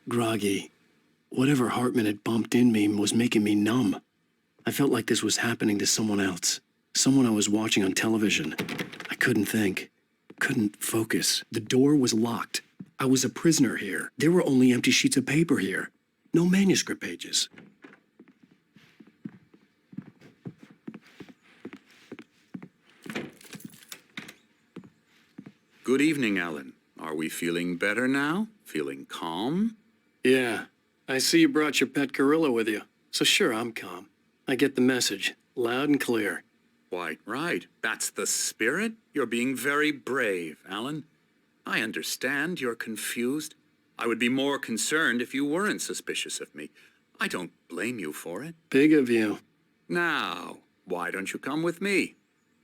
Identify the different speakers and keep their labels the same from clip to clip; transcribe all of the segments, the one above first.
Speaker 1: groggy. Whatever Hartman had bumped in me was making me numb. I felt like this was happening to someone else. Someone I was watching on television. I couldn't think. Couldn't focus. The door was locked. I was a prisoner here. There were only empty sheets of paper here. No manuscript pages.
Speaker 2: Good evening, Alan. Are we feeling better now? Feeling calm?
Speaker 1: Yeah. I see you brought your pet gorilla with you. So sure, I'm calm. I get the message. Loud and clear.
Speaker 2: Quite right. That's the spirit. You're being very brave, Alan. I understand you're confused. I would be more concerned if you weren't suspicious of me. I don't blame you for it.
Speaker 1: Big of you.
Speaker 2: Now, why don't you come with me?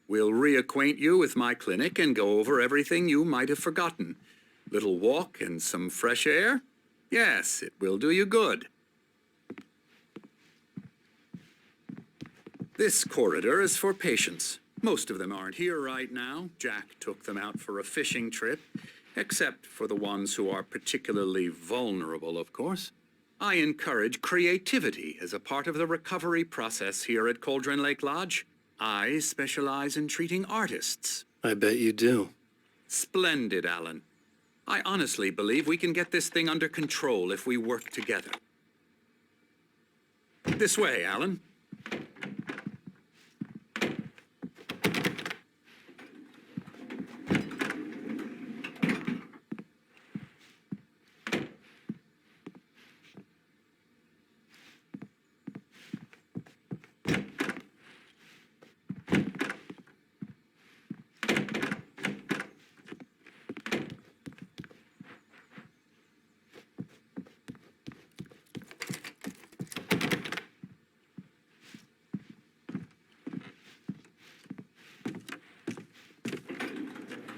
Speaker 2: We'll reacquaint you with my clinic and go over everything you might have forgotten. Little walk and some fresh air? Yes, it will do you good. This corridor is for patients. Most of them aren't here right now. Jack took them out for a fishing trip, except for the ones who are particularly vulnerable, of course. I encourage creativity as a part of the recovery process here at Cauldron Lake Lodge. I specialize in treating artists.
Speaker 1: I bet you do.
Speaker 2: Splendid, Alan. I honestly believe we can get this thing under control if we work together. This way, Alan.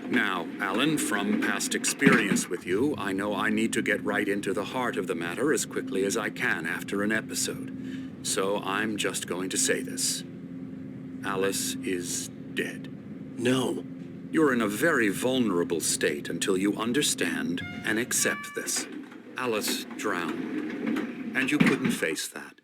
Speaker 2: Now, Alan, from past experience with you, I know I need to get right into the heart of the matter as quickly as I can after an episode. So I'm just going to say this. Alice is dead.
Speaker 1: No.
Speaker 2: You're in a very vulnerable state until you understand and accept this. Alice drowned, and you couldn't face that.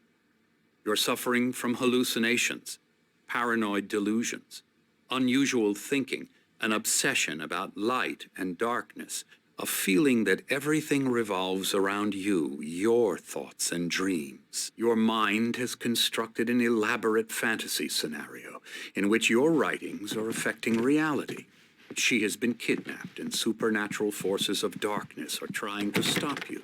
Speaker 2: You're suffering from hallucinations, paranoid delusions, unusual thinking, an obsession about light and darkness, a feeling that everything revolves around you, your thoughts and dreams. Your mind has constructed an elaborate fantasy scenario in which your writings are affecting reality. She has been kidnapped and supernatural forces of darkness are trying to stop you.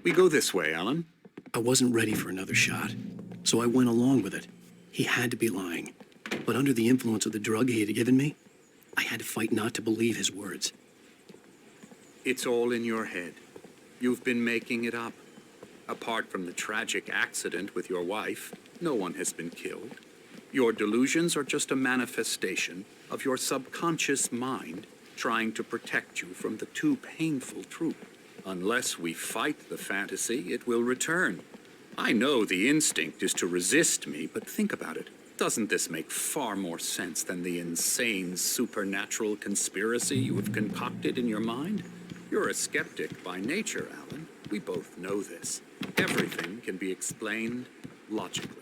Speaker 2: We go this way, Alan.
Speaker 1: I wasn't ready for another shot, so I went along with it. He had to be lying. But under the influence of the drug he had given me, I had to fight not to believe his words.
Speaker 2: It's all in your head. You've been making it up. Apart from the tragic accident with your wife, no one has been killed. Your delusions are just a manifestation of your subconscious mind trying to protect you from the too painful truth. Unless we fight the fantasy, it will return. I know the instinct is to resist me, but think about it. Doesn't this make far more sense than the insane supernatural conspiracy you have concocted in your mind? You're a skeptic by nature, Alan. We both know this. Everything can be explained logically.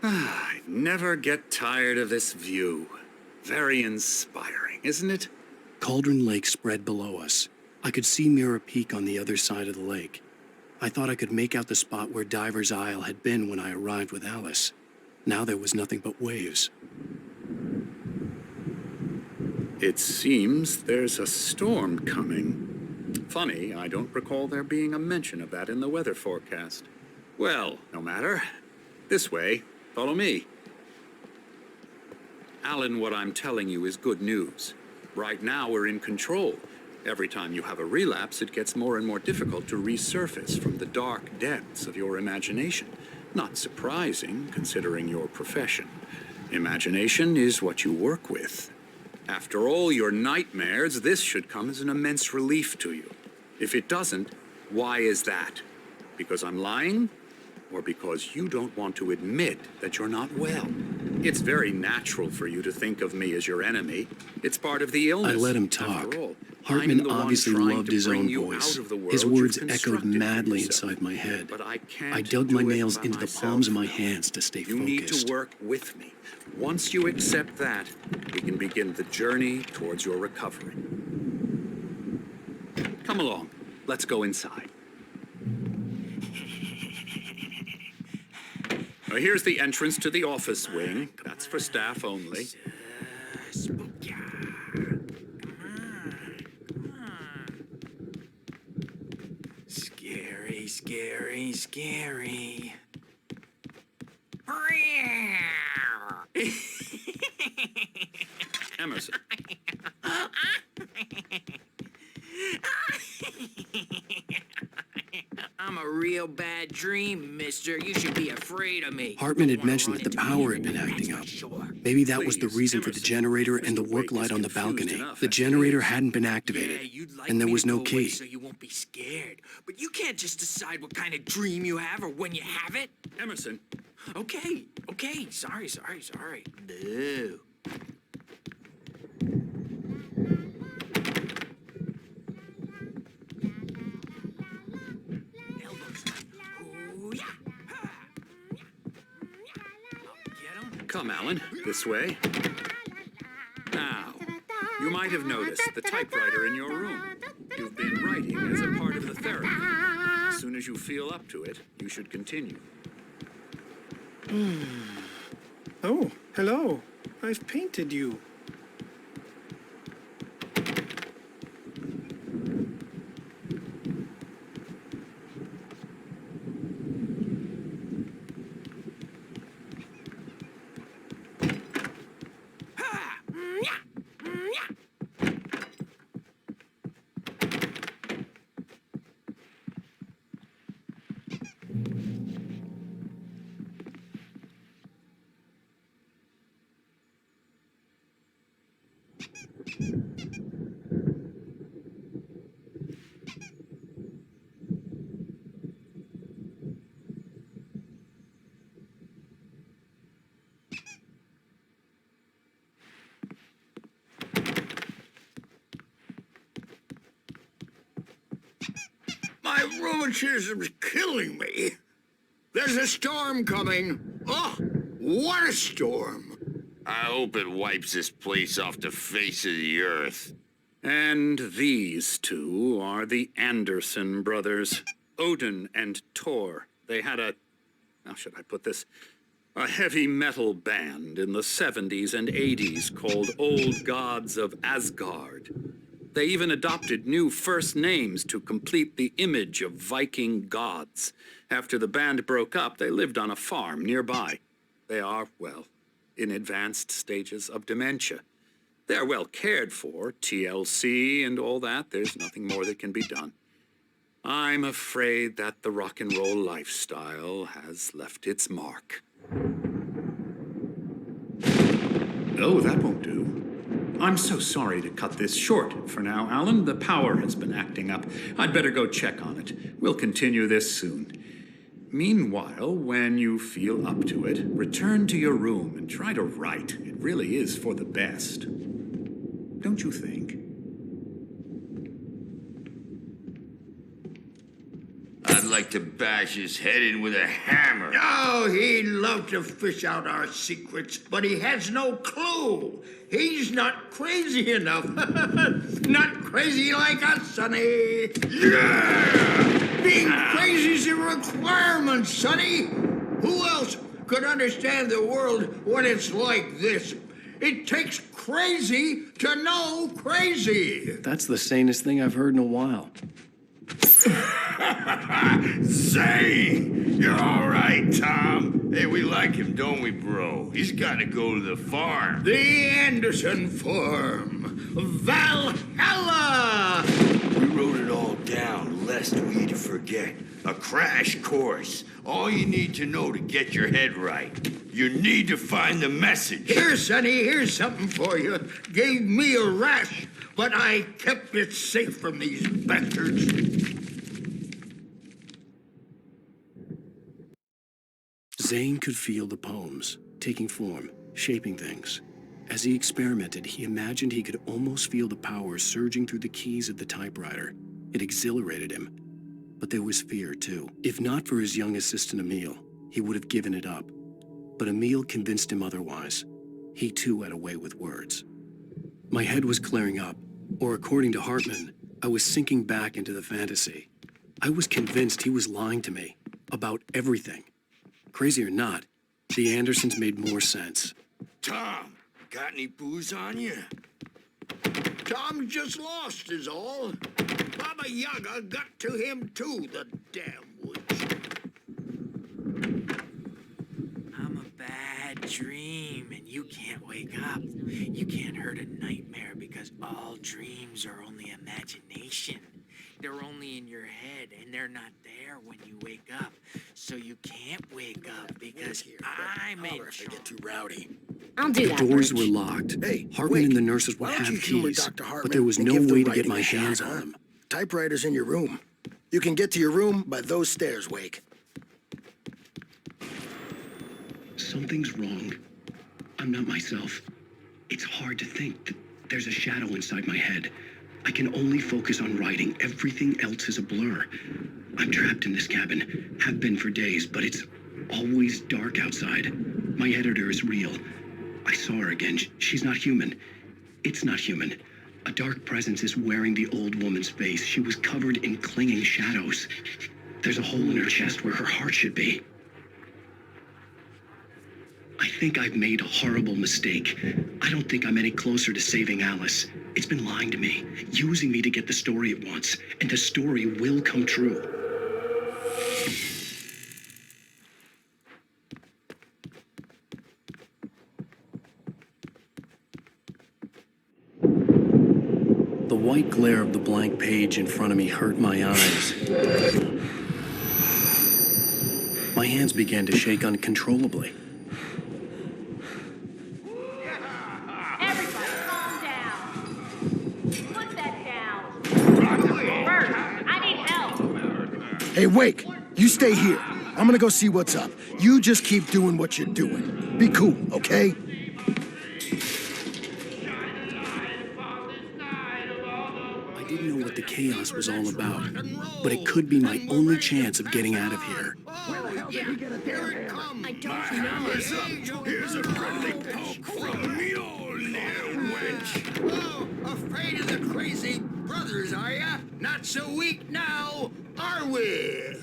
Speaker 2: I never get tired of this view. Very inspiring, isn't it?
Speaker 1: Cauldron Lake spread below us. I could see Mirror Peak on the other side of the lake. I thought I could make out the spot where Diver's Isle had been when I arrived with Alice. Now there was nothing but waves.
Speaker 2: It seems there's a storm coming. Funny, I don't recall there being a mention of that in the weather forecast. Well, no matter. This way. Follow me. Alan, what I'm telling you is good news. Right now, we're in control. Every time you have a relapse, it gets more and more difficult to resurface from the dark depths of your imagination. Not surprising, considering your profession. Imagination is what you work with. After all your nightmares, this should come as an immense relief to you. If it doesn't, why is that? Because I'm lying? Or because you don't want to admit that you're not well? It's very natural for you to think of me as your enemy. It's part of the illness.
Speaker 1: I let him talk.
Speaker 2: After all,
Speaker 1: Hartman
Speaker 2: I'm the one
Speaker 1: obviously
Speaker 2: trying
Speaker 1: loved
Speaker 2: to
Speaker 1: his
Speaker 2: bring
Speaker 1: own
Speaker 2: you
Speaker 1: voice.
Speaker 2: out of the world
Speaker 1: His
Speaker 2: you've
Speaker 1: words echoed
Speaker 2: constructed for
Speaker 1: madly
Speaker 2: yourself.
Speaker 1: inside my head.
Speaker 2: But I can't
Speaker 1: I dug
Speaker 2: do
Speaker 1: my
Speaker 2: it
Speaker 1: nails
Speaker 2: by
Speaker 1: into the
Speaker 2: myself.
Speaker 1: palms of my hands to stay
Speaker 2: You need to
Speaker 1: focused.
Speaker 2: work with me. Once you accept that, we can begin the journey towards your recovery. Come along. Let's go inside. Now, here's the entrance to the office wing. That's for staff only.
Speaker 3: Scary, scary, scary.
Speaker 2: Emerson.
Speaker 3: I'm a real bad dream, mister. You should be afraid of me.
Speaker 1: Hartman had
Speaker 3: Wanna
Speaker 1: mentioned
Speaker 3: run
Speaker 1: that the
Speaker 3: into me
Speaker 1: power had
Speaker 3: either,
Speaker 1: been acting
Speaker 3: that's
Speaker 1: up.
Speaker 3: for sure.
Speaker 1: Maybe that was the
Speaker 2: Please,
Speaker 1: reason for the
Speaker 2: Emerson.
Speaker 1: generator and the
Speaker 2: Mr.
Speaker 1: work
Speaker 2: Wake
Speaker 1: light
Speaker 2: is
Speaker 1: on the
Speaker 2: confused
Speaker 1: balcony.
Speaker 2: enough
Speaker 1: The
Speaker 2: as it
Speaker 1: generator
Speaker 2: is.
Speaker 1: hadn't been
Speaker 3: Yeah,
Speaker 1: activated,
Speaker 3: you'd like
Speaker 1: and there
Speaker 3: me
Speaker 1: was
Speaker 3: to
Speaker 1: no
Speaker 3: go away
Speaker 1: key.
Speaker 3: so you won't be scared. But you can't just decide what kind of dream you have or when you have it.
Speaker 2: Emerson.
Speaker 3: Okay, okay. Sorry. No. Ooh-yah. Ha. Get 'em?
Speaker 2: Come, Alan. This way. Now, you might have noticed the typewriter in your room. You've been writing as a part of the therapy. As soon as you feel up to it, you should continue.
Speaker 4: Oh, hello. I've painted you.
Speaker 5: My rheumatism's killing me. There's a storm coming. Oh, what a storm.
Speaker 6: I hope it wipes this place off the face of the earth.
Speaker 2: And these two are the Anderson brothers, Odin and Thor. They had how should I put this? A heavy metal band in the 70s and 80s called Old Gods of Asgard. They even adopted new first names to complete the image of Viking gods. After the band broke up, they lived on a farm nearby. They are, well, in advanced stages of dementia. They're well cared for, TLC and all that. There's nothing more that can be done. I'm afraid that the rock and roll lifestyle has left its mark. Oh, that won't do. I'm so sorry to cut this short for now, Alan. The power has been acting up. I'd better go check on it. We'll continue this soon. Meanwhile, when you feel up to it, return to your room and try to write. It really is for the best. Don't you think?
Speaker 6: I'd like to bash his head in with a hammer.
Speaker 5: Oh, he'd love to fish out our secrets, but he has no clue. He's not crazy enough. Not crazy like us, Sonny. Yeah! Being crazy's a requirement, Sonny. Who else could understand the world when it's like this? It takes crazy to know crazy.
Speaker 1: That's the sanest thing I've heard in a while.
Speaker 6: Zane! You're all right, Tom. Hey, we like him, don't we, bro? He's got to go to the farm.
Speaker 5: The Anderson Farm. Valhalla!
Speaker 6: We wrote it all down, lest we'd forget. A crash course. All you need to know to get your head right. You need to find the message.
Speaker 5: Here, Sonny, here's something for you. Gave me a rash, but I kept it safe from these bastards.
Speaker 1: Zane could feel the poems, taking form, shaping things. As he experimented, he imagined he could almost feel the power surging through the keys of the typewriter. It exhilarated him. But there was fear, too. If not for his young assistant, Emil, he would have given it up. But Emil convinced him otherwise. He, too, had a way with words. My head was clearing up, or according to Hartman, I was sinking back into the fantasy. I was convinced he was lying to me about everything. Crazy or not, the Andersons made more sense.
Speaker 6: Tom, got any booze on you?
Speaker 5: Tom just lost is all. Baba Yaga got to him too, the damn witch.
Speaker 3: I'm a bad dream, and you can't wake up. You can't hurt a nightmare because all dreams are only imagination. They're only in your head, and they're not there when you wake up. So you can't wake up because I'm in charge.
Speaker 7: Get too rowdy.
Speaker 8: I'll do
Speaker 1: The
Speaker 8: that.
Speaker 1: doors
Speaker 8: Birch.
Speaker 1: were locked.
Speaker 7: Hey,
Speaker 1: Hartman
Speaker 7: wait.
Speaker 1: and the nurses would
Speaker 7: Why don't
Speaker 1: have
Speaker 7: you humor
Speaker 1: keys,
Speaker 7: Dr. Hartman
Speaker 1: but there was
Speaker 7: and
Speaker 1: no
Speaker 7: give the
Speaker 1: way to get
Speaker 7: writing
Speaker 1: my
Speaker 7: a shot,
Speaker 1: hands
Speaker 7: huh?
Speaker 1: on them.
Speaker 7: Typewriter's in your room. You can get to your room by those stairs, Wake.
Speaker 1: Something's wrong. I'm not myself. It's hard to think. There's a shadow inside my head. I can only focus on writing. Everything else is a blur. I'm trapped in this cabin. Have been for days, but it's always dark outside. My editor is real. I saw her again. She's not human. It's not human. A dark presence is wearing the old woman's face. She was covered in clinging shadows. There's a hole in her chest where her heart should be. I think I've made a horrible mistake. I don't think I'm any closer to saving Alice. It's been lying to me, using me to get the story it wants, and the story will come true. The white glare of the blank page in front of me hurt my eyes. My hands began to shake uncontrollably.
Speaker 8: Everybody, calm down. Put that down. Birch, I need help.
Speaker 7: Hey, Wake, you stay here. I'm gonna go see what's up. You just keep doing what you're doing. Be cool, okay?
Speaker 1: I didn't know what the chaos was all about, but it could be my only chance of getting out of here.
Speaker 5: Here it comes.
Speaker 8: I don't know.
Speaker 6: Here's a friendly poke from Mjolnir, wench.
Speaker 5: Oh, afraid of the crazy brothers, are ya? Not so weak now, are we?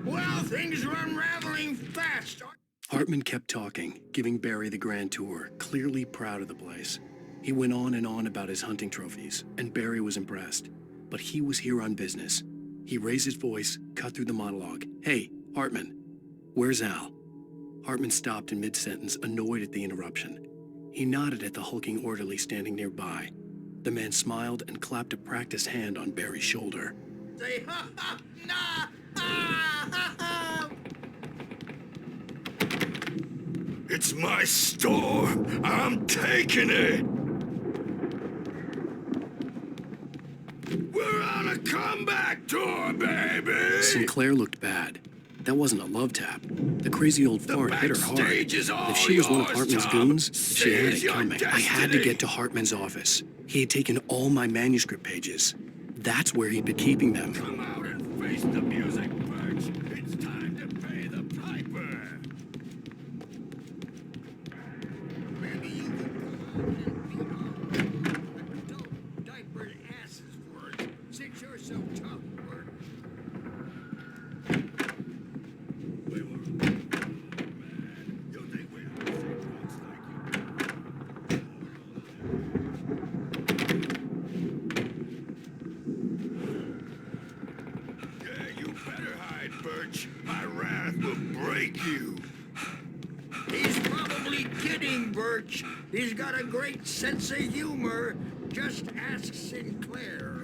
Speaker 5: Well, things are unraveling fast.
Speaker 1: Hartman kept talking, giving Barry the grand tour, clearly proud of the place. He went on and on about his hunting trophies, and Barry was impressed. But he was here on business. He raised his voice, cut through the monologue. Hey, Hartman, where's Al? Hartman stopped in mid-sentence, annoyed at the interruption. He nodded at the hulking orderly standing nearby. The man smiled and clapped a practiced hand on Barry's shoulder.
Speaker 5: Say, ha ha, nah, ah, ha ha.
Speaker 6: It's my store. I'm taking it. We're on a comeback tour, baby.
Speaker 1: Sinclair looked bad. That wasn't a love tap. The crazy old fart hit her hard.
Speaker 6: backstage is all
Speaker 1: If she was one of
Speaker 6: yours,
Speaker 1: Hartman's
Speaker 6: Tom.
Speaker 1: goons, she had
Speaker 6: Seize
Speaker 1: it
Speaker 6: your
Speaker 1: coming. I had to
Speaker 6: destiny.
Speaker 1: get to Hartman's office. He had taken all my manuscript pages. That's where he'd been keeping them.
Speaker 6: Come out and face the music, Birch. It's time to pay the piper.
Speaker 5: Maybe you could go out and beat all adult diapered asses for it, since you're so tough, Bert.
Speaker 6: We were man. You think we have Birch. My wrath will break you.
Speaker 5: He's probably kidding, Birch. He's got a great sense of humor. Just ask Sinclair.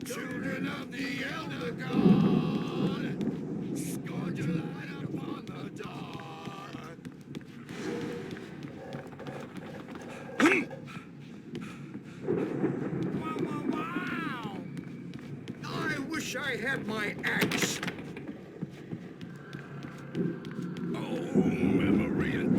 Speaker 5: Children of the Elder God, scorn your light upon the dark. Wow! I wish I had my axe. Oh, memory and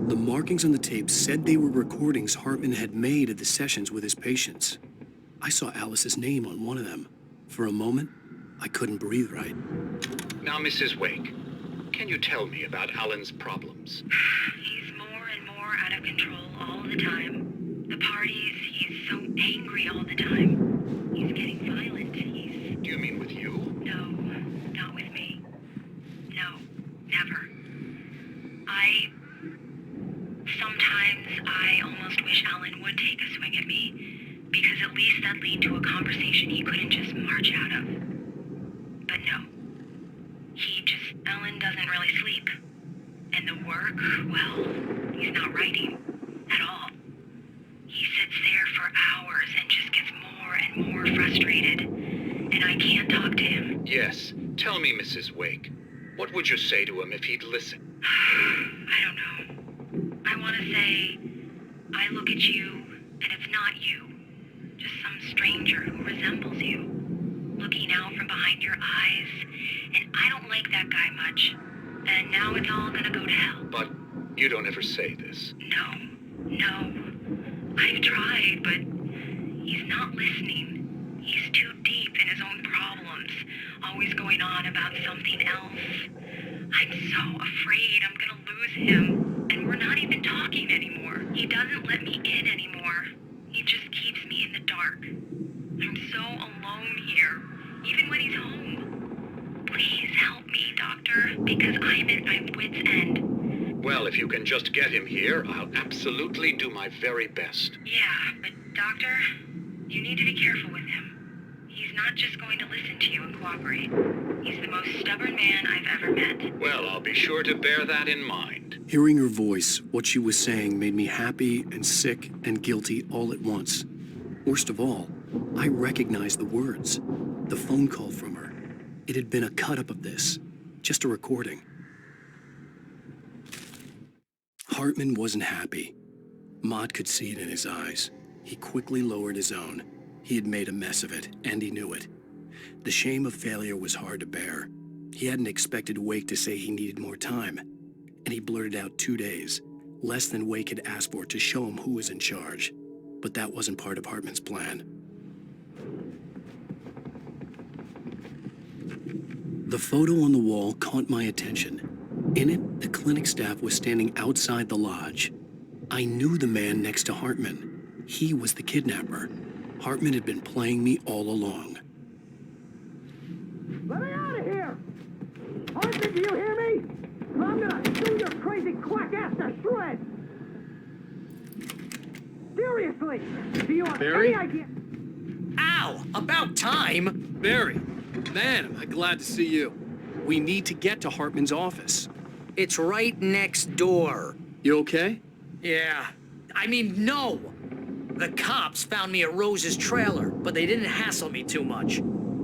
Speaker 1: The markings on the tape said they were recordings Hartman had made of the sessions with his patients. I saw Alice's name on one of them. For a moment, I couldn't breathe right.
Speaker 2: Now, Mrs. Wake, can you tell me about Alan's problems?
Speaker 9: He's more and more out of control all the time. The parties, he's so angry all the time. He's getting violent.
Speaker 2: Do you mean with you?
Speaker 9: No, not with me. No, never. Sometimes I almost wish Alan would take a swing at me, because at least that'd lead to a conversation he couldn't just march out of. But no. Alan doesn't really sleep. And the work, well, he's not writing at all. He sits there for hours and just gets more and more frustrated. And I can't talk to him.
Speaker 2: Yes. Tell me, Mrs. Wake, what would you say to him if he'd listen?
Speaker 9: I don't know. I want to say, I look at you, and it's not you. Just some stranger who resembles you. Looking out from behind your eyes, and I don't like that guy much. And now it's all gonna go to hell.
Speaker 2: But you don't ever say this.
Speaker 9: No. I've tried, but he's not listening. He's too deep in his own problems, always going on about something else. I'm so afraid I'm gonna lose him, and we're not even talking anymore. He doesn't let me in anymore. He just keeps me in the dark. I'm so alone here, even when he's home. Please help me, Doctor, because I'm at my wit's end.
Speaker 2: Well, if you can just get him here, I'll absolutely do my very best.
Speaker 9: Yeah, but Doctor, you need to be careful with him. He's not just going to listen to you and cooperate. He's the most stubborn man I've ever met.
Speaker 2: Well, I'll be sure to bear that in mind.
Speaker 1: Hearing her voice, what she was saying made me happy and sick and guilty all at once. Worst of all, I recognized the words. The phone call from her. It had been a cut-up of this. Just a recording. Hartman wasn't happy. Maude could see it in his eyes. He quickly lowered his own. He had made a mess of it, and he knew it. The shame of failure was hard to bear. He hadn't expected Wake to say he needed more time, and he blurted out 2 days, less than Wake had asked for to show him who was in charge. But that wasn't part of Hartman's plan. The photo on the wall caught my attention. In it, the clinic staff was standing outside the lodge. I knew the man next to Hartman. He was the kidnapper. Hartman had been playing me all along.
Speaker 10: Let me out of here! Hartman, do you hear me? I'm gonna chew your crazy quack ass to shreds! Seriously! Do you have
Speaker 1: Barry?
Speaker 10: any idea?
Speaker 3: Ow! About time!
Speaker 1: Barry, man, am I glad to see you. We need to get to Hartman's office.
Speaker 3: It's right next door.
Speaker 1: You okay?
Speaker 3: Yeah. I mean, no! The cops found me at Rose's trailer, but they didn't hassle me too much.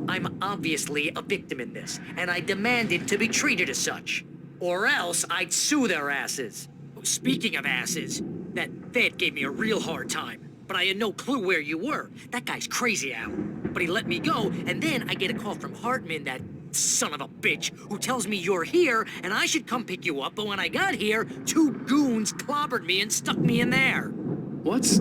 Speaker 3: I'm obviously a victim in this, and I demanded to be treated as such. Or else I'd sue their asses. Speaking of asses, that vet gave me a real hard time, but I had no clue where you were. That guy's crazy, Al. But he let me go, and then I get a call from Hartman, that son of a bitch, who tells me you're here, and I should come pick you up, but when I got here, 2 goons clobbered me and stuck me in there.
Speaker 1: What's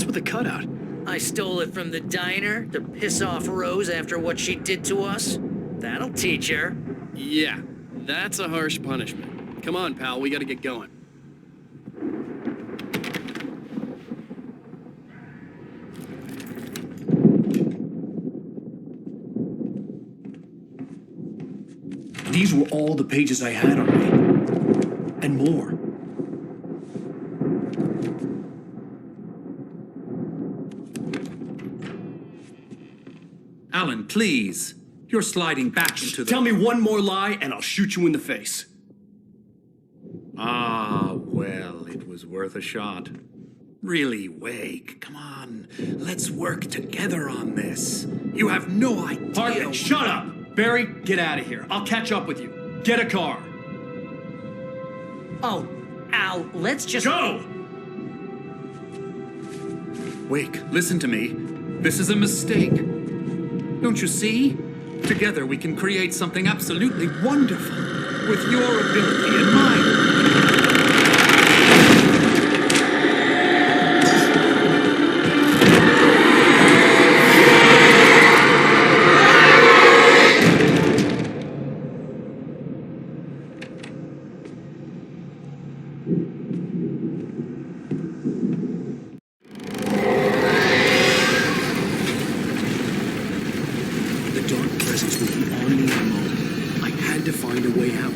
Speaker 1: with the cutout?
Speaker 3: I stole it from the diner to piss off Rose after what she did to us. That'll teach her.
Speaker 1: Yeah, That's a harsh punishment. Come on, pal, we gotta get going. These were all the pages I had on me. And more.
Speaker 2: Alan, please. You're sliding back into the...
Speaker 1: Tell me one more lie and I'll shoot you in the face.
Speaker 2: Ah, well, it was worth a shot. Really, Wake, come on. Let's work together on this. You have no idea...
Speaker 1: Hartman, shut up! Barry, get out of here. I'll catch up with you. Get a car.
Speaker 11: Oh, Al, let's just...
Speaker 1: Go!
Speaker 2: Wake, listen to me. This is a mistake. Don't you see? Together we can create something absolutely wonderful. With your ability and mine.
Speaker 1: The dark presence would be on me in a moment. I had to find a way out.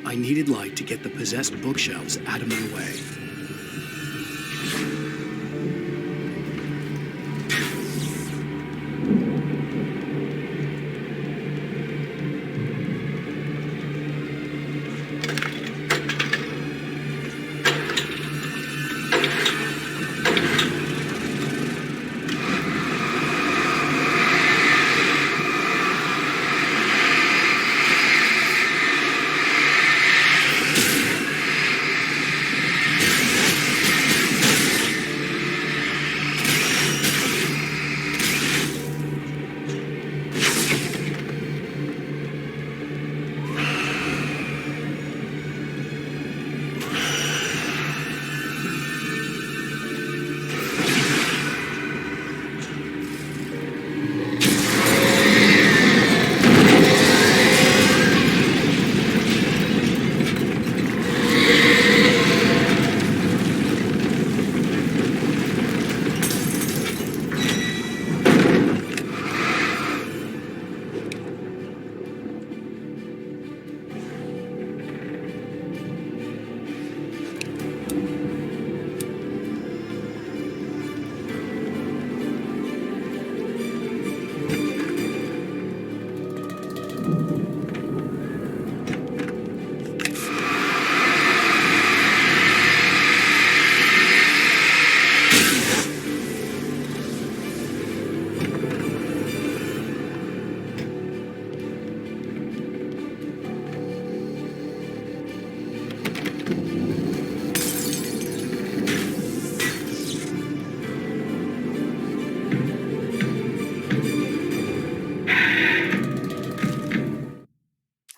Speaker 1: I needed light to get the possessed bookshelves out of my way.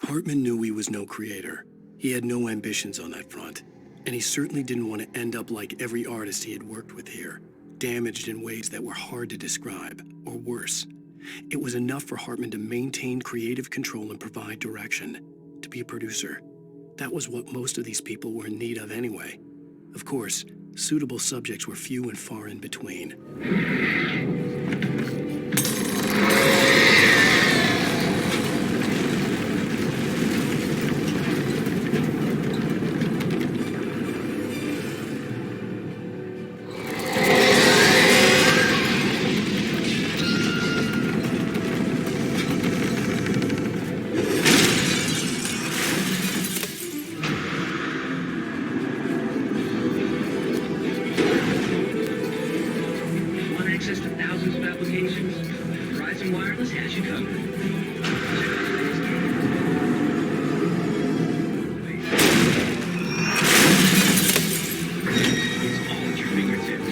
Speaker 1: Hartman knew he was no creator. He had no ambitions on that front. And he certainly didn't want to end up like every artist he had worked with here, damaged in ways that were hard to describe, or worse. It was enough for Hartman to maintain creative control and provide direction, to be a producer. That was what most of these people were in need of anyway. Of course, suitable subjects were few and far in between.
Speaker 10: Access to thousands of applications. Verizon Wireless has you covered. It's all at your fingertips.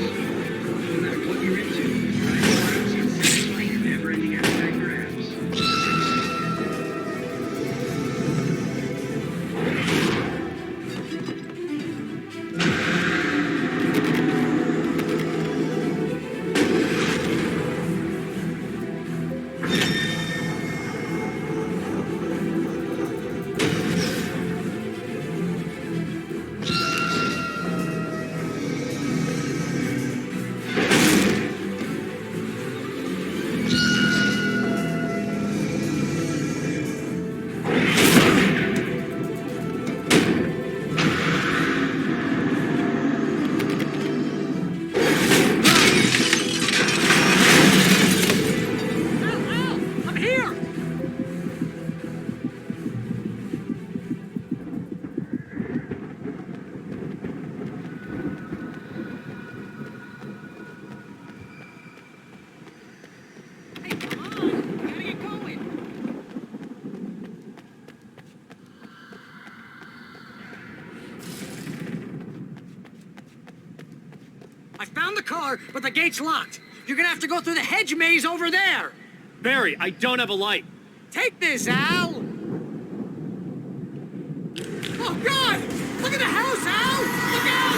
Speaker 10: No matter
Speaker 3: car, but the gate's locked. You're gonna have to go through the hedge maze over there.
Speaker 12: Barry, I don't have a light.
Speaker 3: Take this, Al. Oh, God! Look at the house, Al! Look out!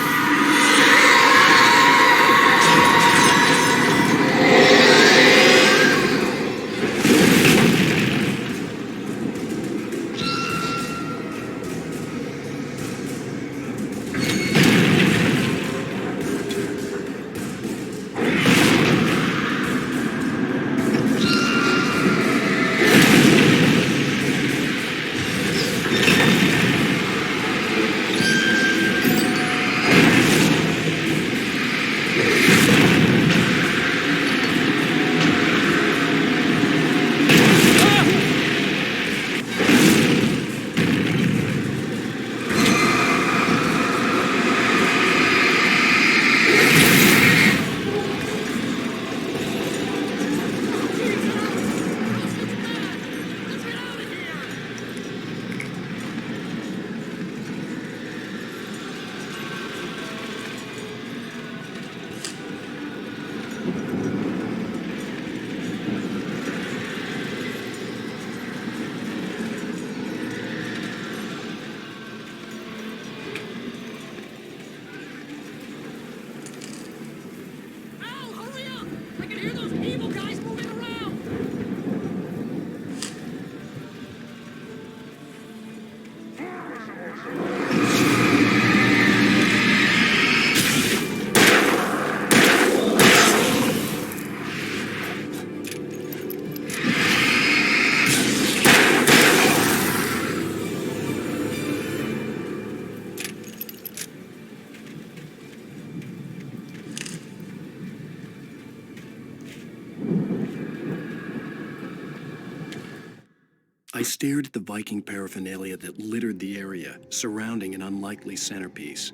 Speaker 1: I stared at the Viking paraphernalia that littered the area, surrounding an unlikely centerpiece.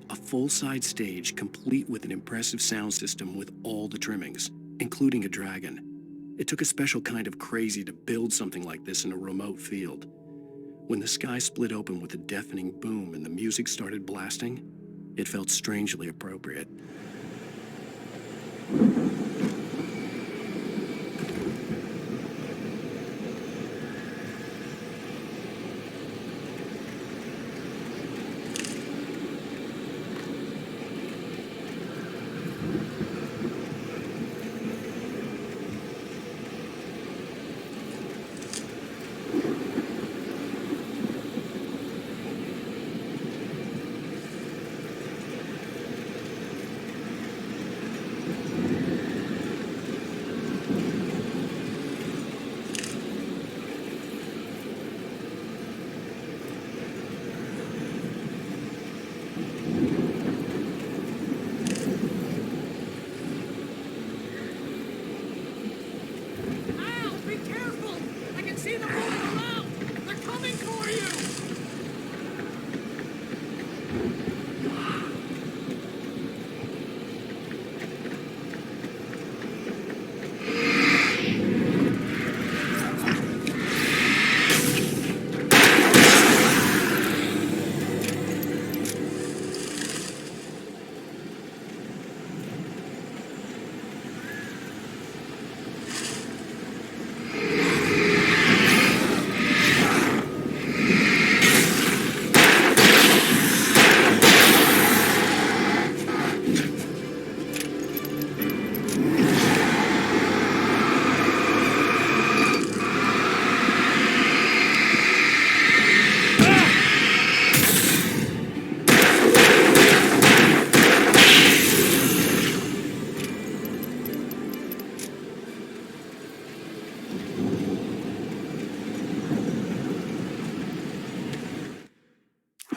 Speaker 1: A full-size stage complete with an impressive sound system with all the trimmings, including a dragon. It took a special kind of crazy to build something like this in a remote field. When the sky split open with a deafening boom and the music started blasting, it felt strangely appropriate.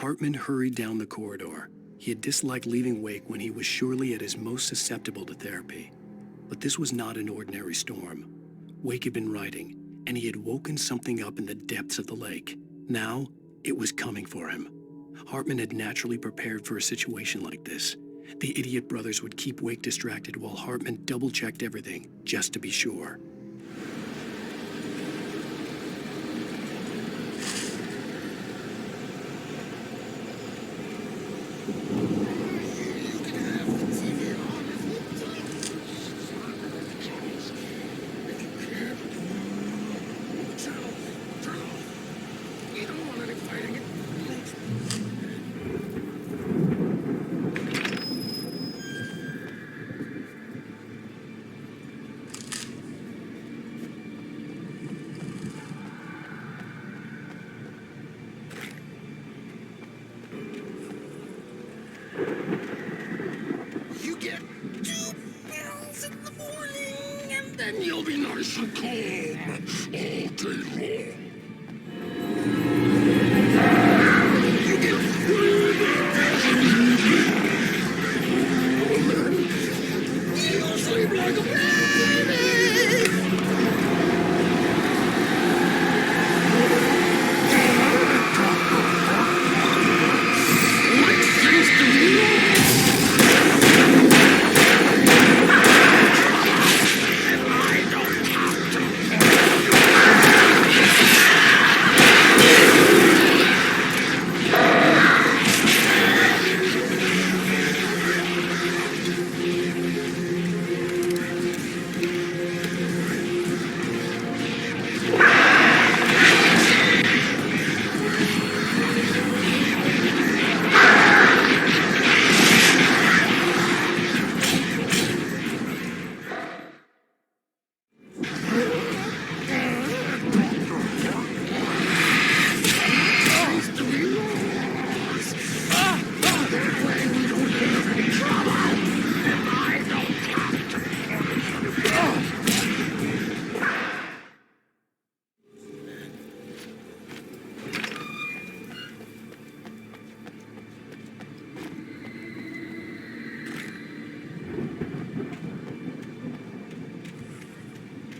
Speaker 1: Hartman hurried down the corridor. He had disliked leaving Wake when he was surely at his most susceptible to therapy. But this was not an ordinary storm. Wake had been writing, and he had woken something up in the depths of the lake. Now, it was coming for him. Hartman had naturally prepared for a situation like this. The idiot brothers would keep Wake distracted while Hartman double-checked everything, just to be sure.
Speaker 13: then you'll be nice and calm all day long. You get you sleep like a baby.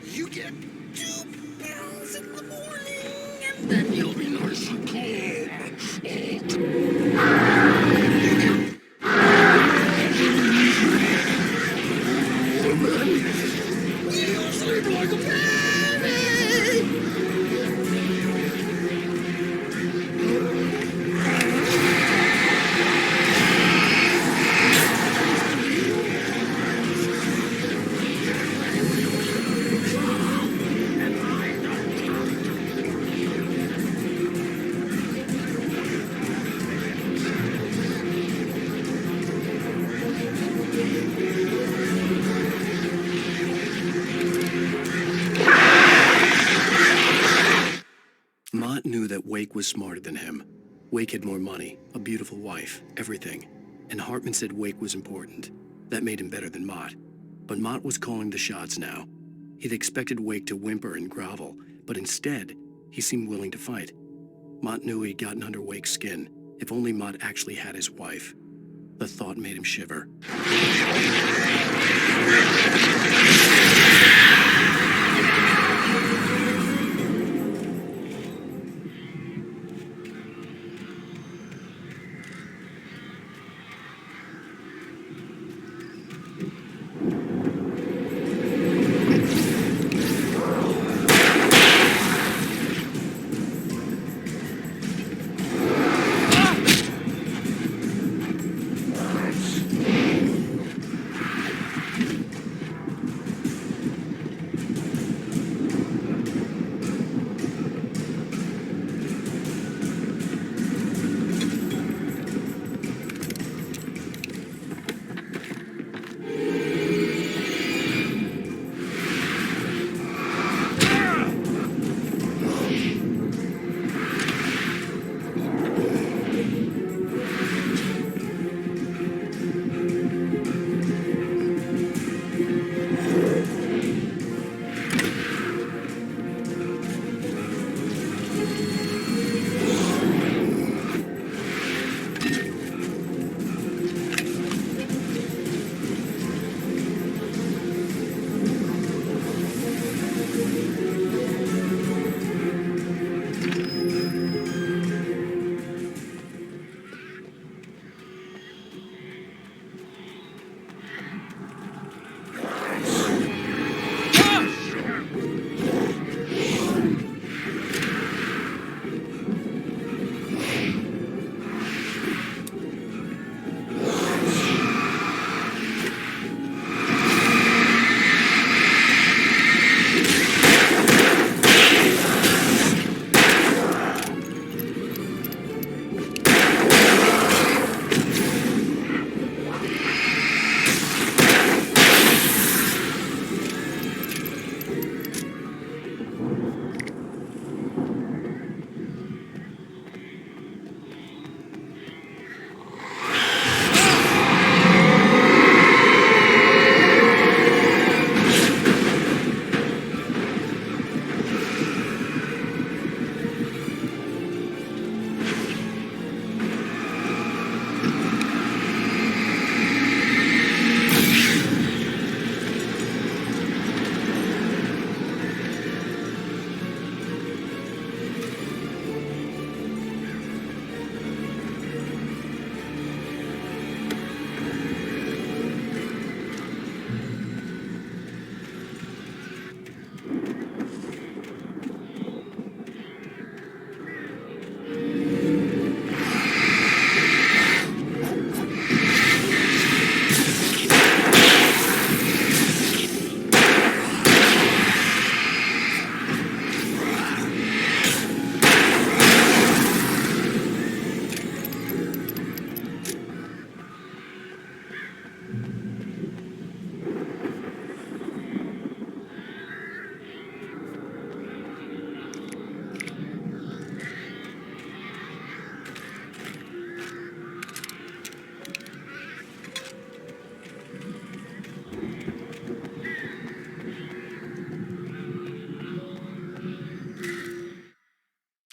Speaker 13: You get 2 pills in the morning, and then you'll be nice and calm. You sleep like a baby.
Speaker 1: Mott knew that Wake was smarter than him. Wake had more money, a beautiful wife, everything. And Hartman said Wake was important. That made him better than Mott. But Mott was calling the shots now. He'd expected Wake to whimper and grovel, but instead, he seemed willing to fight. Mott knew he'd gotten under Wake's skin. If only Mott actually had his wife. The thought made him shiver.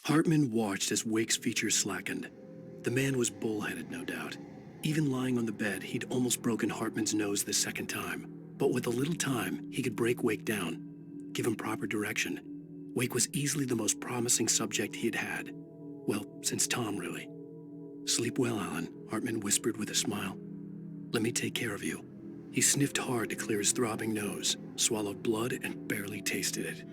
Speaker 1: Hartman watched as Wake's features slackened. The man was bullheaded, no doubt. Even lying on the bed, he'd almost broken Hartman's nose the second time. But with a little time, he could break Wake down, give him proper direction. Wake was easily the most promising subject he had had. Well, since Tom, really. Sleep well, Alan, Hartman whispered with a smile. Let me take care of you. He sniffed hard to clear his throbbing nose, swallowed blood, and barely tasted it.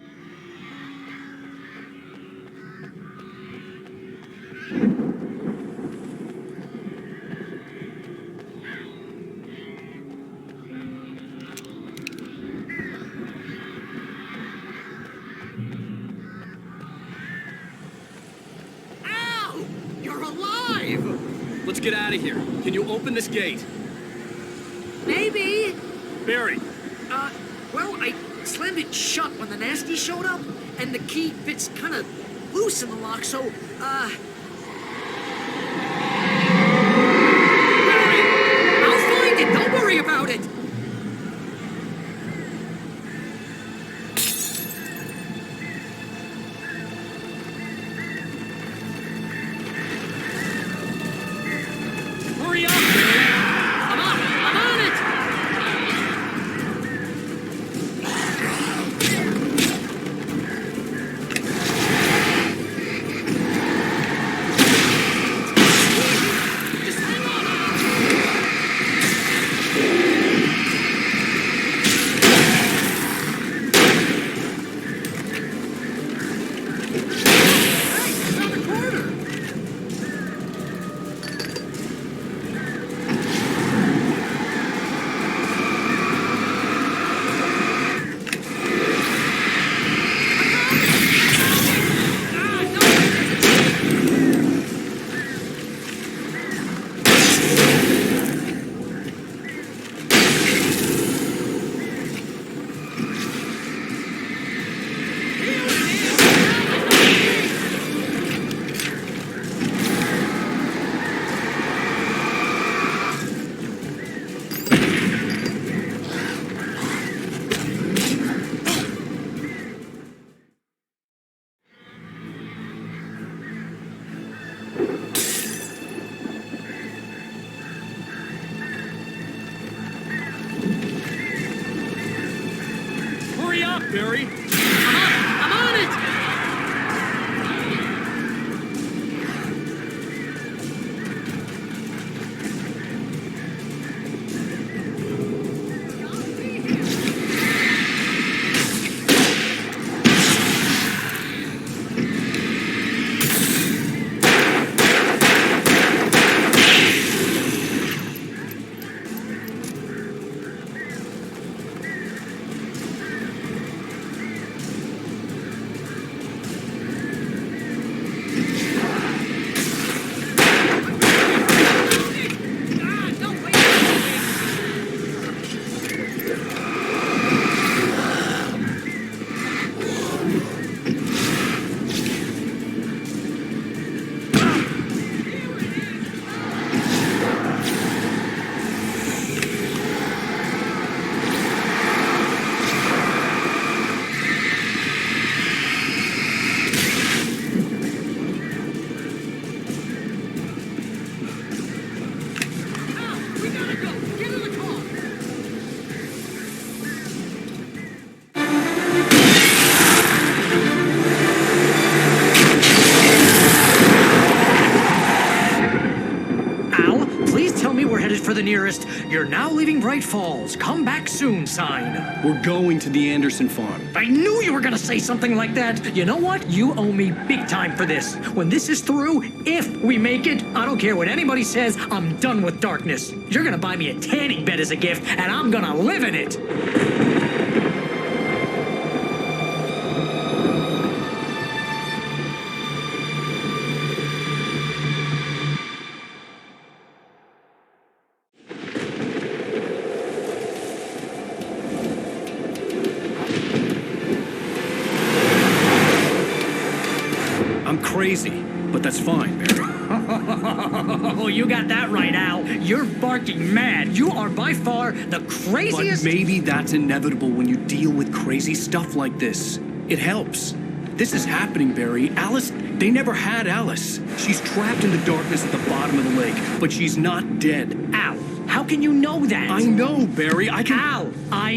Speaker 12: Al! You're alive! Let's get out of here. Can you open this gate?
Speaker 3: Maybe.
Speaker 12: Barry!
Speaker 3: Well, I slammed it shut when the nasty showed up, and the key fits kind of loose in the lock, so, Barry! I'll find it! Don't worry about it!
Speaker 12: Hurry up, Barry!
Speaker 3: I'm on it!
Speaker 12: Hurry up, Barry!
Speaker 3: I'm on it! For the nearest, "You're now leaving Bright Falls. Come back soon" sign.
Speaker 1: We're going to the Anderson farm.
Speaker 3: I knew you were gonna say something like that. You know what? You owe me big time for this. When this is through, if we make it, I don't care what anybody says, I'm done with darkness. You're gonna buy me a tanning bed as a gift, and I'm gonna live in it.
Speaker 1: I'm crazy, but that's fine, Barry.
Speaker 3: Oh, you got that right, Al. You're barking mad. You are by far the craziest...
Speaker 1: But maybe that's inevitable when you deal with crazy stuff like this. It helps. This is happening, Barry. Alice, they never had Alice. She's trapped in the darkness at the bottom of the lake, but she's not dead.
Speaker 11: Al, how can you know that?
Speaker 1: I know, Barry. I can...
Speaker 11: Al,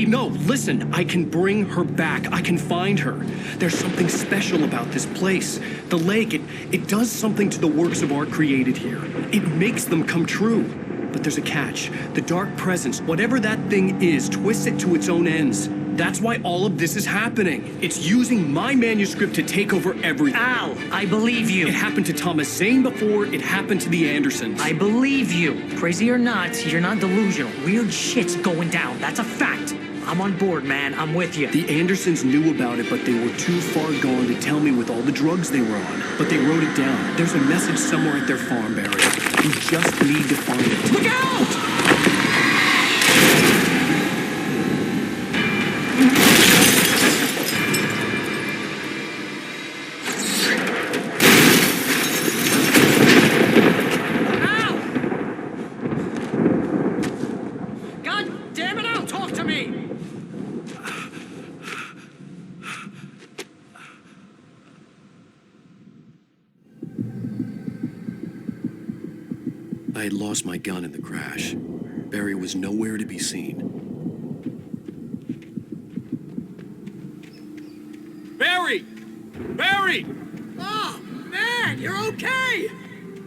Speaker 1: No, listen. I can bring her back. I can find her. There's something special about this place. The lake, it does something to the works of art created here. It makes them come true. But there's a catch. The dark presence, whatever that thing is, twists it to its own ends. That's why all of this is happening. It's using my manuscript to take over everything.
Speaker 11: Al, I believe you.
Speaker 1: It happened to Thomas Zane before. It happened to the Andersons.
Speaker 11: I believe you. Crazy or not, you're not delusional. Weird shit's going down. That's a fact. I'm on board, man. I'm with you.
Speaker 1: The Andersons knew about it, but they were too far gone to tell me with all the drugs they were on. But they wrote it down. There's a message somewhere at their farm, Barry. We just need to find it.
Speaker 11: Look out!
Speaker 1: I had lost my gun in the crash. Barry was nowhere to be seen.
Speaker 12: Barry! Barry!
Speaker 10: Oh, man, you're okay!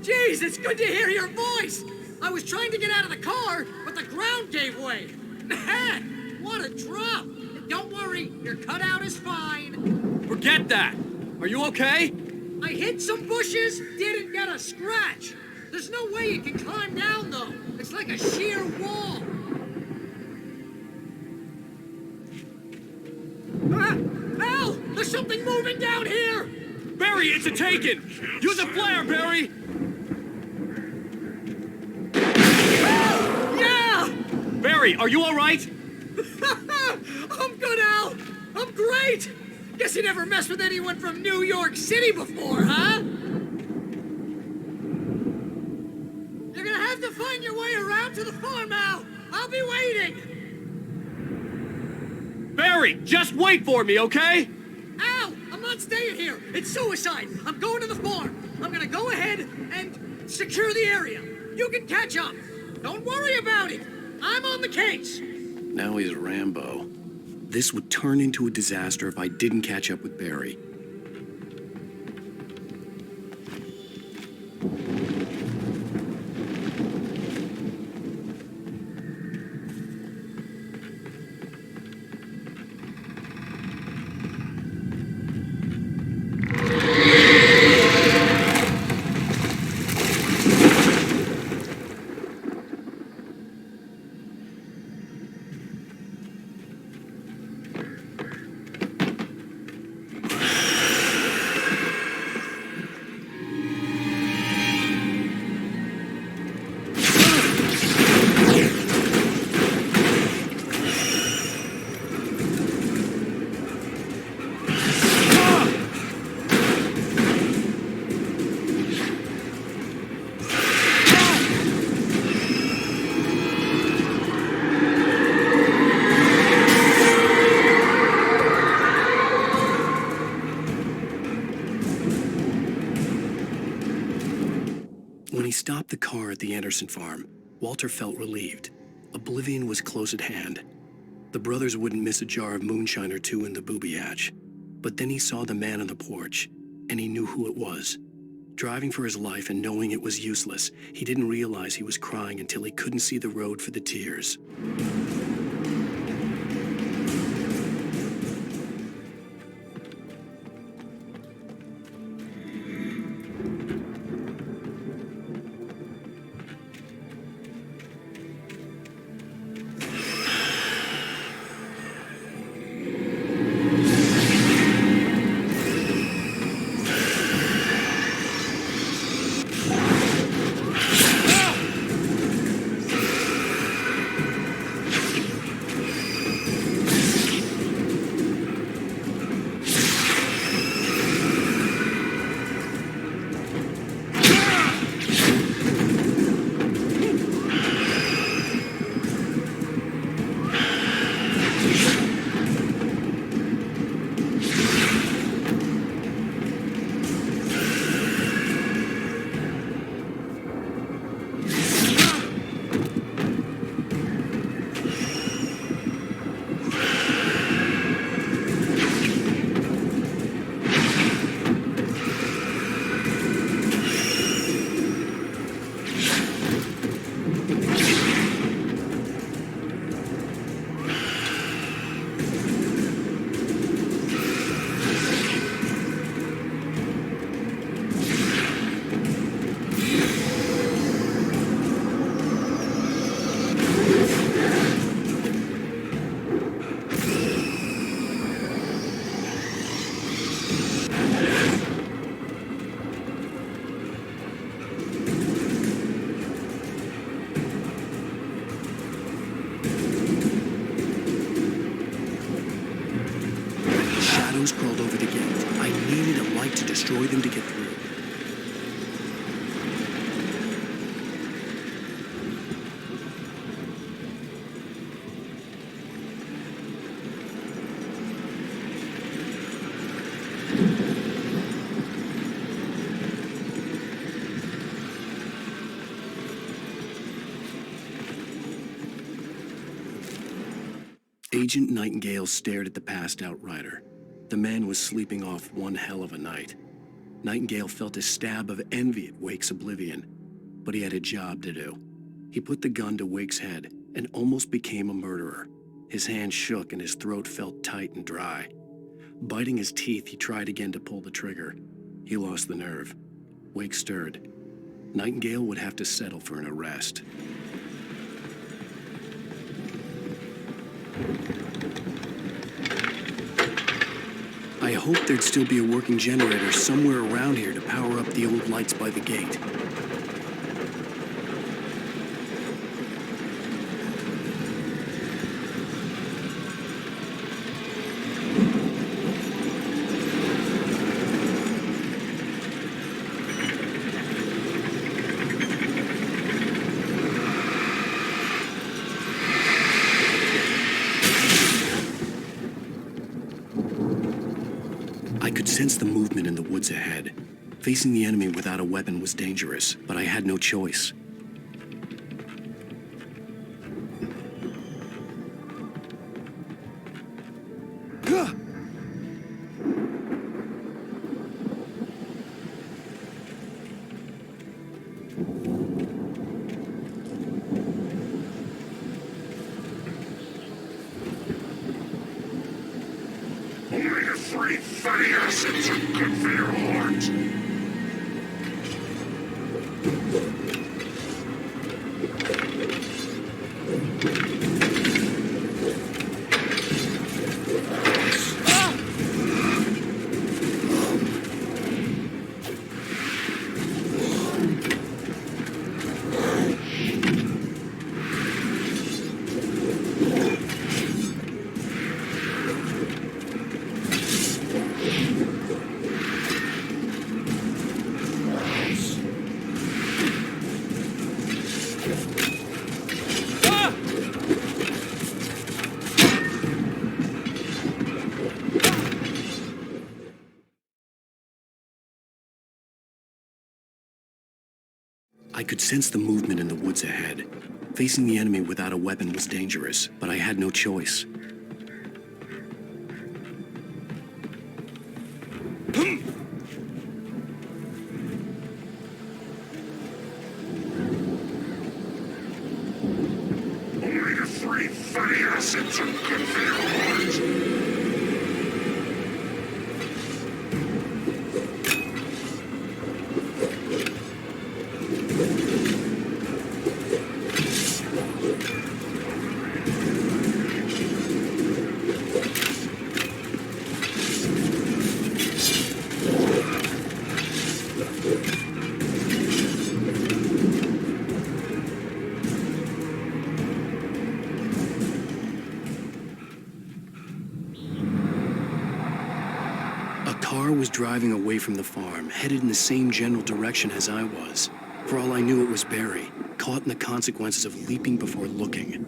Speaker 10: Jeez, it's good to hear your voice! I was trying to get out of the car, but the ground gave way. Man, what a drop! Don't worry, your cutout is fine.
Speaker 12: Forget that! Are you okay?
Speaker 10: I hit some bushes, didn't get a scratch. There's no way you can climb down, though. It's like a sheer wall. Al! There's something moving down here!
Speaker 12: Barry, it's a Taken! Use a flare, Barry!
Speaker 10: Yeah!
Speaker 12: Barry, are you all right?
Speaker 10: I'm good, Al! I'm great! Guess you never messed with anyone from New York City before, huh? You're gonna have to find your way around to the farm, Al! I'll be waiting!
Speaker 12: Barry, just wait for me, okay?
Speaker 10: Al! I'm not staying here! It's suicide! I'm going to the farm! I'm gonna go ahead and secure the area! You can catch up! Don't worry about it! I'm on the case!
Speaker 1: Now he's Rambo. This would turn into a disaster if I didn't catch up with Barry. When he stopped the car at the Anderson farm, Walter felt relieved. Oblivion was close at hand. The brothers wouldn't miss a jar of moonshine or two in the booby hatch. But then he saw the man on the porch, and he knew who it was. Driving for his life and knowing it was useless, he didn't realize he was crying until he couldn't see the road for the tears. shadows crawled over the gate. I needed a light to destroy them to get through. Agent Nightingale stared at the passed out rider. The man was sleeping off one hell of a night. Nightingale felt a stab of envy at Wake's oblivion, but he had a job to do. He put the gun to Wake's head and almost became a murderer. His hand shook and his throat felt tight and dry. Biting his teeth, he tried again to pull the trigger. He lost the nerve. Wake stirred. Nightingale would have to settle for an arrest. I hoped there'd still be a working generator somewhere around here to power up the old lights by the gate. I could sense the movement in the woods ahead. Facing the enemy without a weapon was dangerous, but I had no choice.
Speaker 8: Omega-3 fatty acids are good for your heart.
Speaker 1: I could sense the movement in the woods ahead. Facing the enemy without a weapon was dangerous, but I had no choice.
Speaker 8: Omega-3 fatty acids are good for your heart.
Speaker 1: A car was driving away from the farm, headed in the same general direction as I was. For all I knew, it was Barry, caught in the consequences of leaping before looking.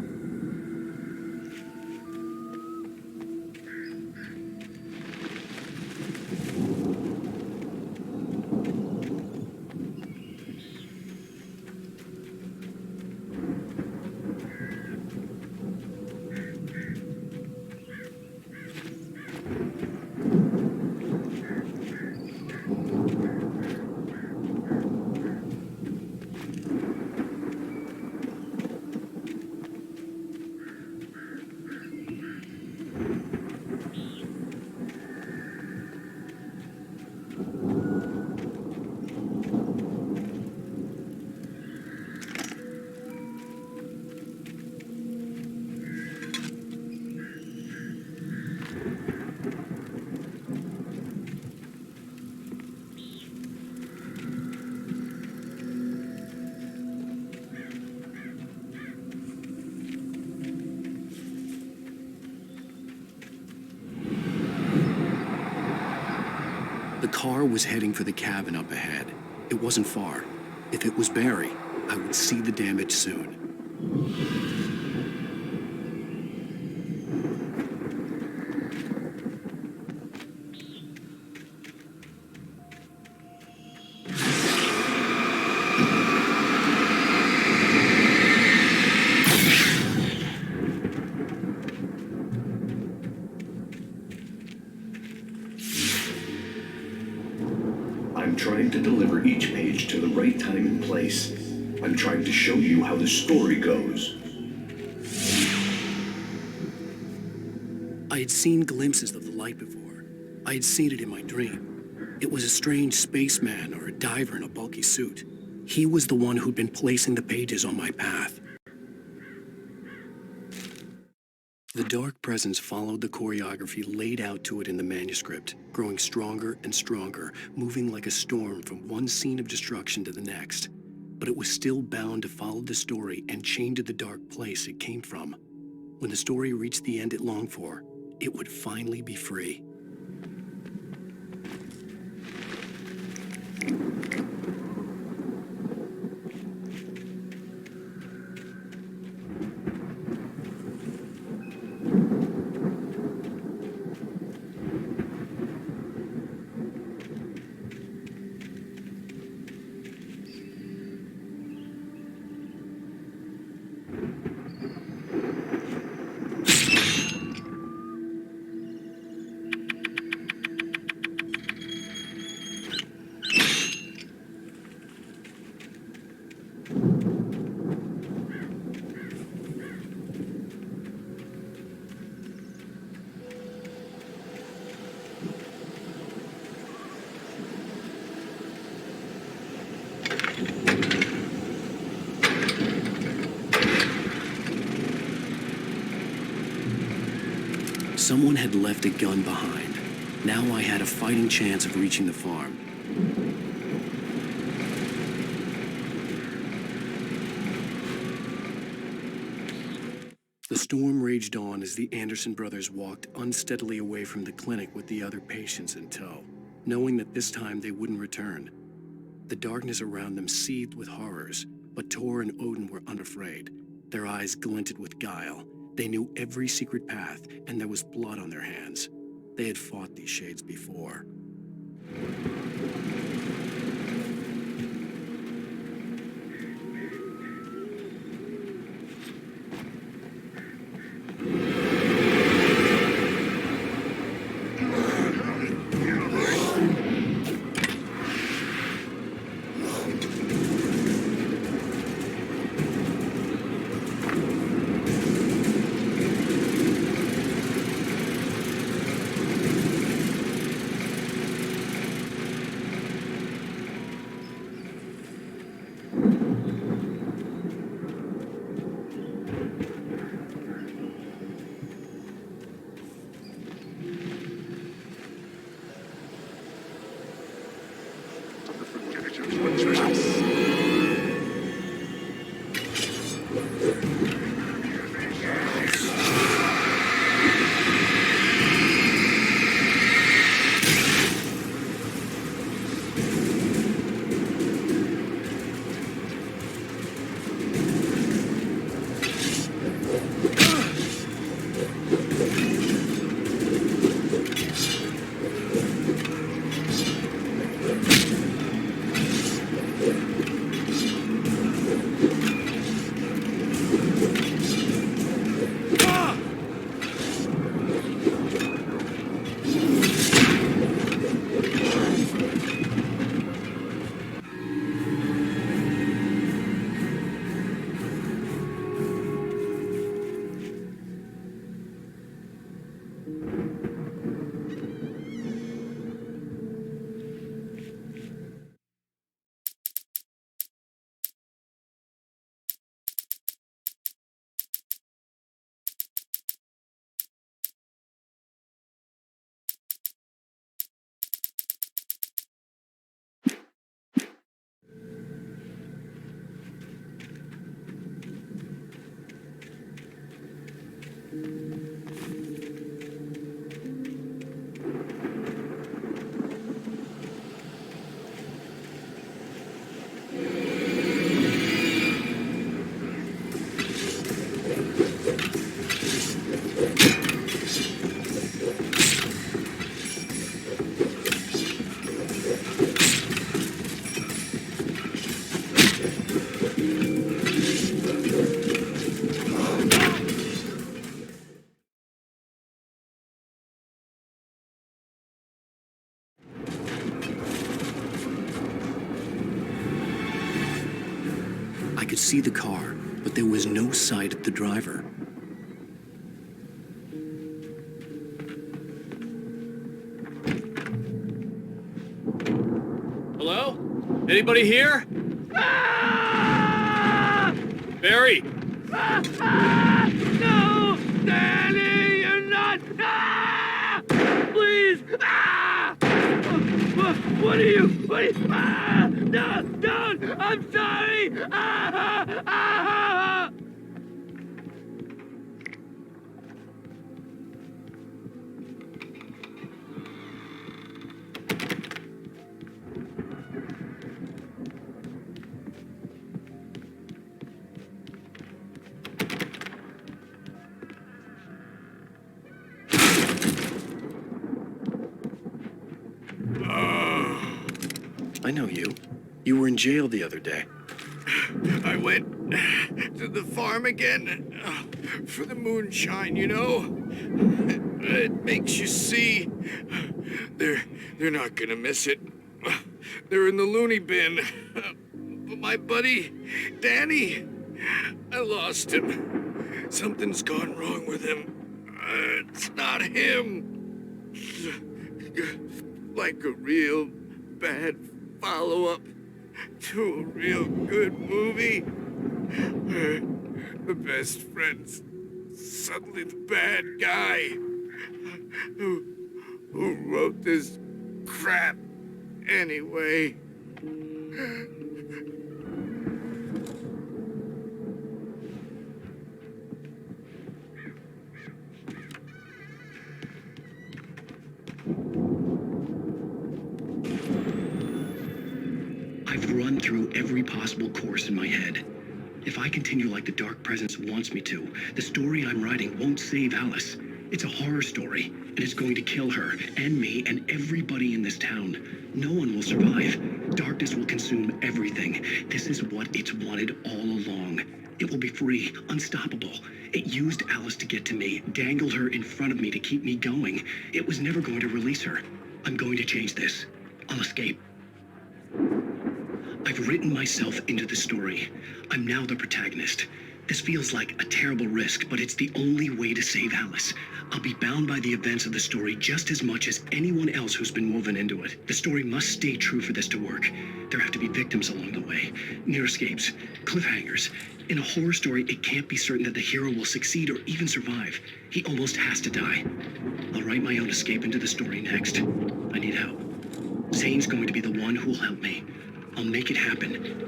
Speaker 1: The car was heading for the cabin up ahead. It wasn't far. If it was Barry, I would see the damage soon.
Speaker 14: I'm trying to deliver each page to the right time and place. I'm trying to show you how the story goes.
Speaker 1: I had seen glimpses of the light before. I had seen it in my dream. It was a strange spaceman or a diver in a bulky suit. He was the one who'd been placing the pages on my path. The dark presence followed the choreography laid out to it in the manuscript, growing stronger and stronger, moving like a storm from one scene of destruction to the next. But it was still bound to follow the story and chained to the dark place it came from. When the story reached the end it longed for, it would finally be free. Someone had left a gun behind. Now I had a fighting chance of reaching the farm. The storm raged on as the Anderson brothers walked unsteadily away from the clinic with the other patients in tow, knowing that this time they wouldn't return. The darkness around them seethed with horrors, but Tor and Odin were unafraid. Their eyes glinted with guile. They knew every secret path, and there was blood on their hands. They had fought these shades before. could see the car, but there was no sight of the driver.
Speaker 12: Hello? Anybody here? Barry!
Speaker 13: No! Danny, you're not! Please! What are you? No! Don't! I'm sorry!
Speaker 1: I know you. You were in jail the other day.
Speaker 6: I went to the farm again for the moonshine, you know? It makes you see. They're not gonna miss it. They're in the loony bin. But my buddy, Danny, I lost him. Something's gone wrong with him. It's not him. Like a real bad follow-up to a real good movie. The best friend's suddenly the bad guy who wrote this crap anyway.
Speaker 1: I've run through every possible course in my head. If I continue like the Dark Presence wants me to, the story I'm writing won't save Alice. It's a horror story, and it's going to kill her, and me, and everybody in this town. No one will survive. Darkness will consume everything. This is what it's wanted all along. It will be free, unstoppable. It used Alice to get to me, dangled her in front of me to keep me going. It was never going to release her. I'm going to change this. I'll escape. I've written myself into the story. I'm now the protagonist. This feels like a terrible risk, but it's the only way to save Alice. I'll be bound by the events of the story just as much as anyone else who's been woven into it. The story must stay true for this to work. There have to be victims along the way, near escapes, cliffhangers. In a horror story, it can't be certain that the hero will succeed or even survive. He almost has to die. I'll write my own escape into the story next. I need help. Zane's going to be the one who will help me. I'll make it happen.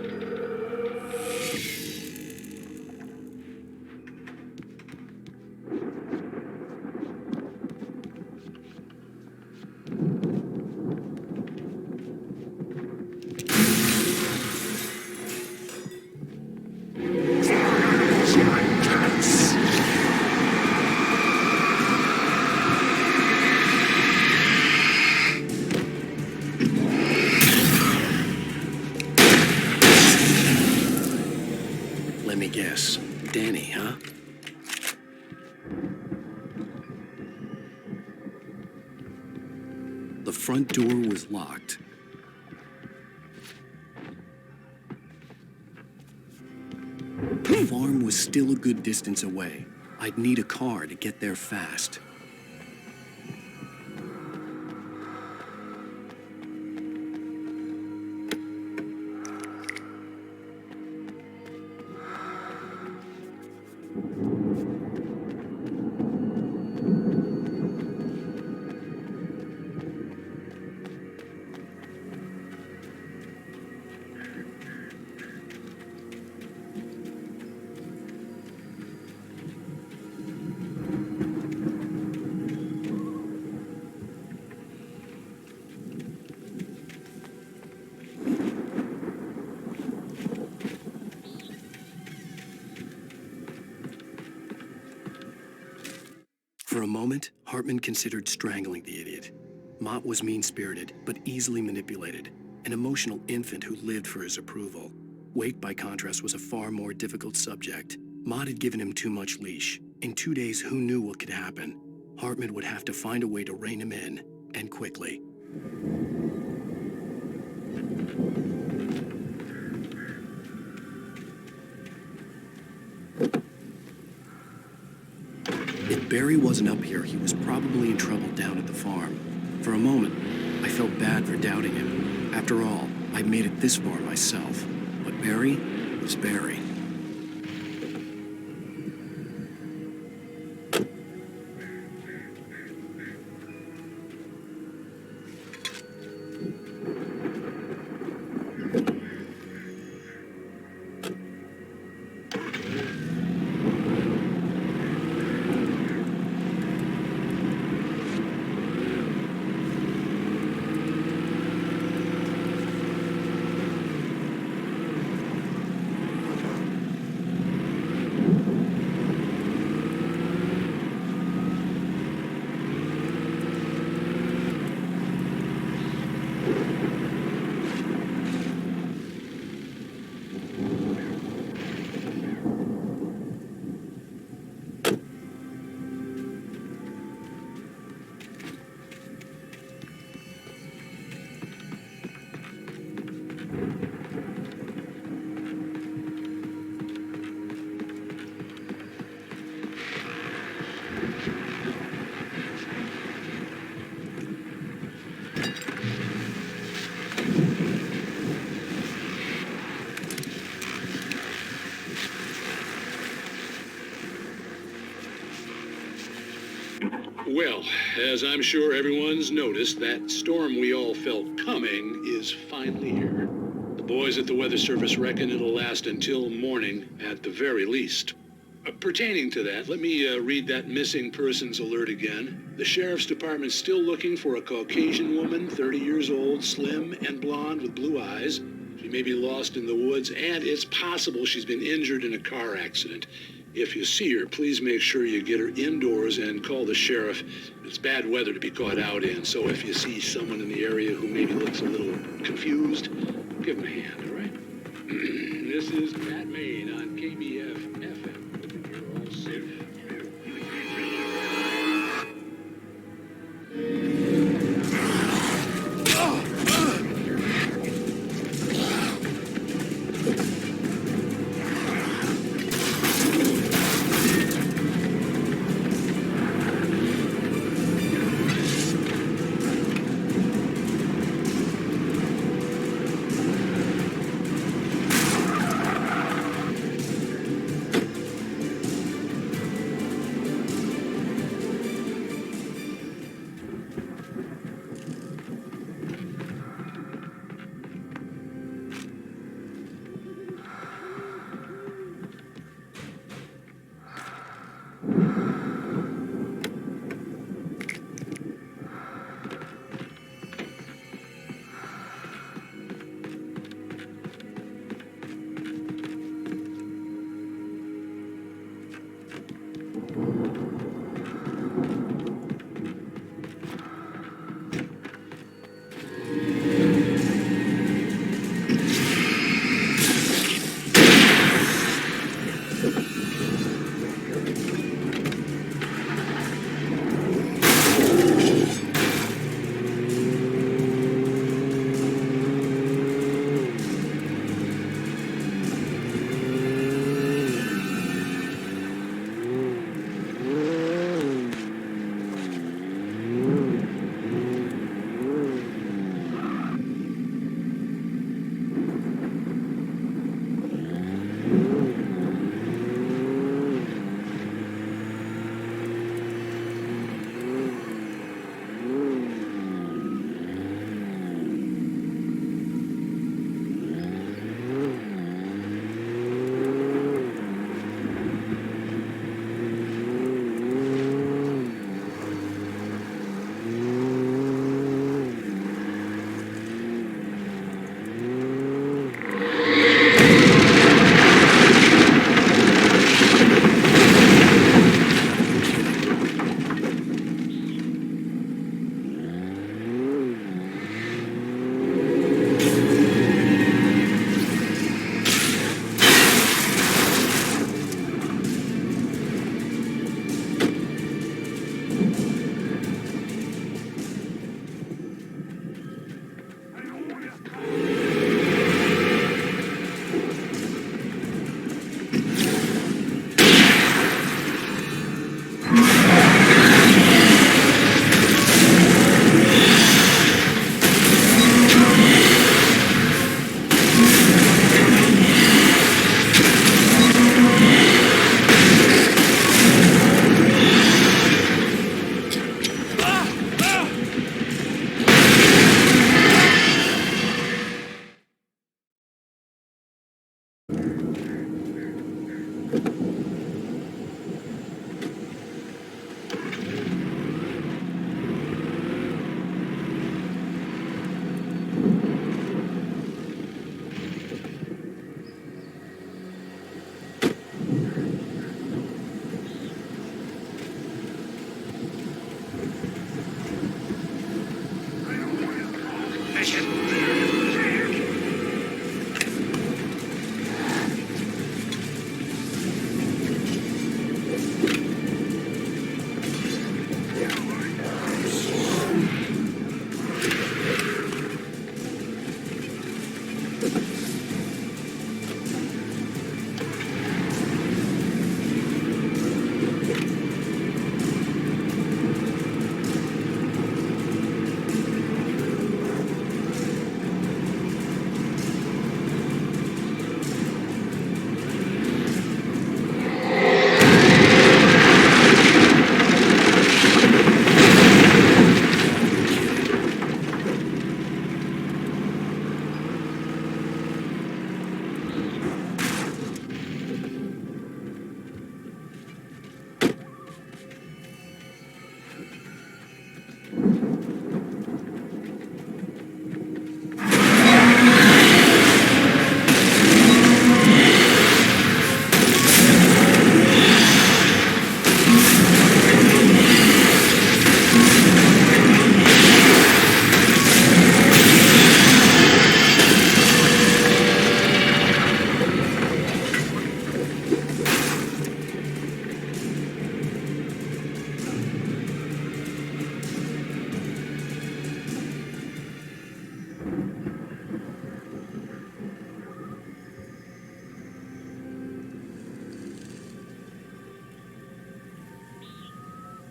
Speaker 1: Let me guess. Danny, huh? The front door was locked. The farm was still a good distance away. I'd need a car to get there fast. For a moment, Hartman considered strangling the idiot. Mott was mean-spirited, but easily manipulated, an emotional infant who lived for his approval. Wake, by contrast, was a far more difficult subject. Mott had given him too much leash. In 2 days, who knew what could happen? Hartman would have to find a way to rein him in, and quickly. wasn't up here, he was probably in trouble down at the farm. For a moment, I felt bad for doubting him. After all, I'd made it this far myself. But Barry was Barry.
Speaker 15: Well, as I'm sure everyone's noticed, that storm we all felt coming is finally here. The boys at the Weather Service reckon it'll last until morning at the very least. Pertaining to that, let me read that missing persons alert again. The Sheriff's Department's still looking for a Caucasian woman, 30 years old, slim and blonde with blue eyes. She may be lost in the woods, and it's possible she's been injured in a car accident. If you see her, please make sure you get her indoors and call the sheriff. It's bad weather to be caught out in, so if you see someone in the area who maybe looks a little confused, give them a hand, all right? This is Pat Maine on KBF FM. Hoping you're all safe.
Speaker 8: mission.